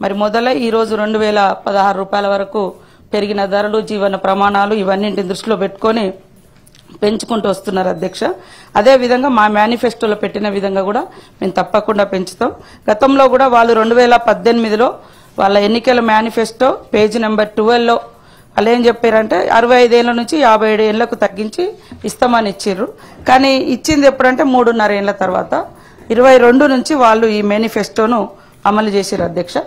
మరి మొదలై ఈ రోజు 2016 రూపాయల వరకు పెరిగిన ధరలు, జీవన ప్రమాణాలు ఇవన్నింటిని దృష్టిలో పెట్టుకొని పెంచుకుంటూ వస్తున్నారు అధ్యక్ష. అదే విధంగా మా మేనిఫెస్టోలో పెట్టిన విధంగా కూడా మేము తప్పకుండా పెంచుతాం. గతంలో కూడా వాళ్ళు 2018లో వాళ్ళ ఎన్నికల మేనిఫెస్టో పేజీ నెంబర్ 12లో వాళ్ళు ఏం చెప్పారంటే 65 ఏళ్ల నుంచి 57 ఏళ్లకు తగ్గించి ఇస్తామని ఇచ్చిర్రు. కానీ ఇచ్చింది ఎప్పుడంటే 3.5 ఏళ్ల తర్వాత 22 నుంచి వాళ్ళు ఈ మేనిఫెస్టోను అమలు చేశారు అధ్యక్ష.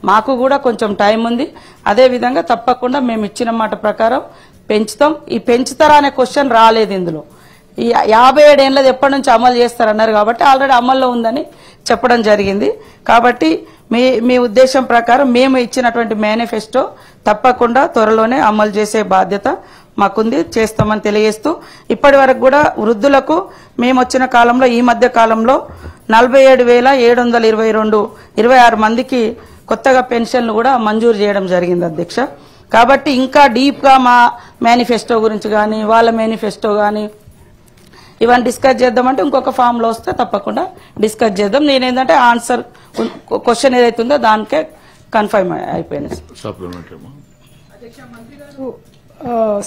మాకు కూడా కొంచెం టైం ఉంది. అదే విధంగా తప్పకుండా మేము ఇచ్చిన మాట ప్రకారం పెంచుతాం. ఈ పెంచుతారా అనే క్వశ్చన్ రాలేదు ఇందులో. ఈ 57 ఏళ్ళది ఎప్పటి నుంచి అమలు చేస్తారన్నారు కాబట్టి ఆల్రెడీ అమల్లో ఉందని చెప్పడం జరిగింది. కాబట్టి మీ ఉద్దేశం ప్రకారం మేము ఇచ్చినటువంటి మేనిఫెస్టో తప్పకుండా త్వరలోనే అమలు చేసే బాధ్యత మాకుంది, చేస్తామని తెలియజేస్తూ ఇప్పటి వరకు కూడా వృద్ధులకు మేము వచ్చిన కాలంలో ఈ మధ్య కాలంలో 47,722 26 మందికి కొత్తగా పెన్షన్లు కూడా మంజూరు చేయడం జరిగింది అధ్యక్ష. కాబట్టి ఇంకా డీప్ గా మా మేనిఫెస్టో గురించి కానీ వాళ్ళ మేనిఫెస్టో కానీ ఇవన్నీ డిస్కస్ చేద్దామంటే ఇంకొక ఫామ్ లో వస్తే తప్పకుండా డిస్కస్ చేద్దాం. నేనేంటంటే ఆన్సర్ క్వశ్చన్ ఏదైతే ఉందో దానికే కన్ఫర్మ్ అయిపోయింది.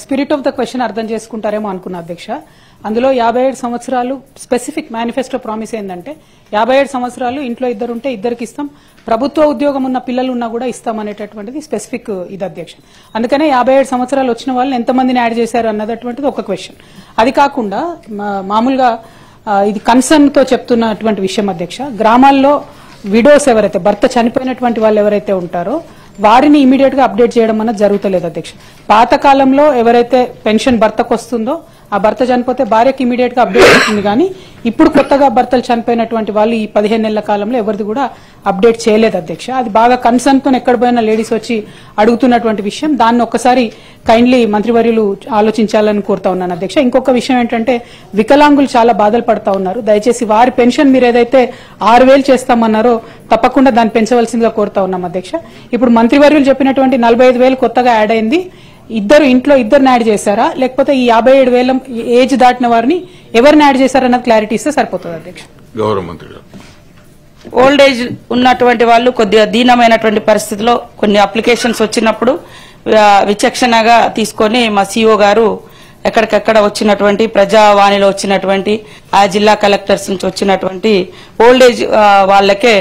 స్పిరిట్ ఆఫ్ ద క్వశ్చన్ అర్థం చేసుకుంటారేమో అనుకున్నా అధ్యక్ష. అందులో 57 సంవత్సరాలు స్పెసిఫిక్ మేనిఫెస్టో ప్రామిస్ ఏంటంటే 57 సంవత్సరాలు ఇంట్లో ఇద్దరు ఉంటే ఇద్దరికి ఇస్తాం, ప్రభుత్వ ఉద్యోగం ఉన్న పిల్లలు ఉన్నా కూడా ఇస్తాం అనేటటువంటిది స్పెసిఫిక్ ఇది అధ్యక్ష. అందుకనే 57 సంవత్సరాలు వచ్చిన వాళ్ళని ఎంతమందిని యాడ్ చేశారు అన్నటువంటిది ఒక క్వశ్చన్. అది కాకుండా మామూలుగా ఇది కన్సర్న్ తో చెప్తున్నటువంటి విషయం అధ్యక్ష. గ్రామాల్లో విడోస్ ఎవరైతే భర్త చనిపోయినటువంటి వాళ్ళు ఎవరైతే ఉంటారో వారిని ఇమీడియట్ గా అప్డేట్ చేయడం అన్నది జరుగుతలేదు అధ్యక్ష. పాత కాలంలో ఎవరైతే పెన్షన్ భర్తకు వస్తుందో ఆ భర్త చనిపోతే భార్యకి ఇమీడియట్ గా అప్డేట్ అవుతుంది. కానీ ఇప్పుడు కొత్తగా భర్తలు చనిపోయినటువంటి వాళ్ళు ఈ 15 నెలల కాలంలో ఎవరిది కూడా అప్డేట్ చేయలేదు అధ్యక్ష. అది బాగా కన్సర్న్ తో ఎక్కడ పోయినా లేడీస్ వచ్చి అడుగుతున్నటువంటి విషయం. దాన్ని ఒక్కసారి కైండ్లీ మంత్రివర్యులు ఆలోచించాలని కోరుతా ఉన్నాను అధ్యక్ష. ఇంకొక విషయం ఏంటంటే వికలాంగులు చాలా బాధలు పడతా ఉన్నారు. దయచేసి వారి పెన్షన్ మీరు ఏదైతే 6,000 చేస్తామన్నారో తప్పకుండా దాన్ని పెంచవలసిందిగా కోరుతా ఉన్నాం అధ్యక్ష. ఇప్పుడు మంత్రివర్యులు చెప్పినటువంటి 45,000 కొత్తగా యాడ్ అయింది. ఇంట్లో ఇద్దరు యాడ్ చేశారా లేకపోతే ఈ 57,000 ఏజ్ దాటిన వారిని ఎవరిని యాడ్ చేశారన్నది క్లారిటీ ఇస్తే సరిపోతుంది అధ్యక్ష. గౌరవ మంత్రి గారు, ఓల్డ్ ఏజ్ ఉన్నటువంటి వాళ్ళు కొద్దిగా దీనమైనటువంటి పరిస్థితిలో కొన్ని అప్లికేషన్స్ వచ్చినప్పుడు విచక్షణగా తీసుకొని మా సిఓ గారు ఎక్కడికెక్కడ వచ్చినటువంటి ప్రజావాణిలో వచ్చినటువంటి ఆ జిల్లా కలెక్టర్స్ నుంచి వచ్చినటువంటి ఓల్డ్ ఏజ్ వాళ్ళకే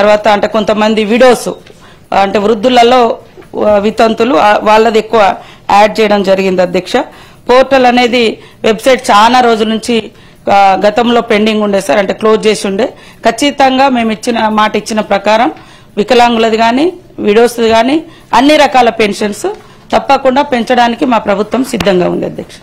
తర్వాత అంటే కొంతమంది విడోస్ అంటే వృద్ధులలో వితంతులు వాళ్ళది ఎక్కువ యాడ్ చేయడం జరిగింది అధ్యక్ష. పోర్టల్ అనేది వెబ్సైట్ చాలా రోజుల నుంచి గతంలో పెండింగ్ ఉండే సార్, అంటే క్లోజ్ చేసి ఉండే. ఖచ్చితంగా మేము ఇచ్చిన ప్రకారం వికలాంగులది కానీ విడోస్ది కానీ అన్ని రకాల పెన్షన్స్ తప్పకుండా పెంచడానికి మా ప్రభుత్వం సిద్ధంగా ఉంది అధ్యక్ష.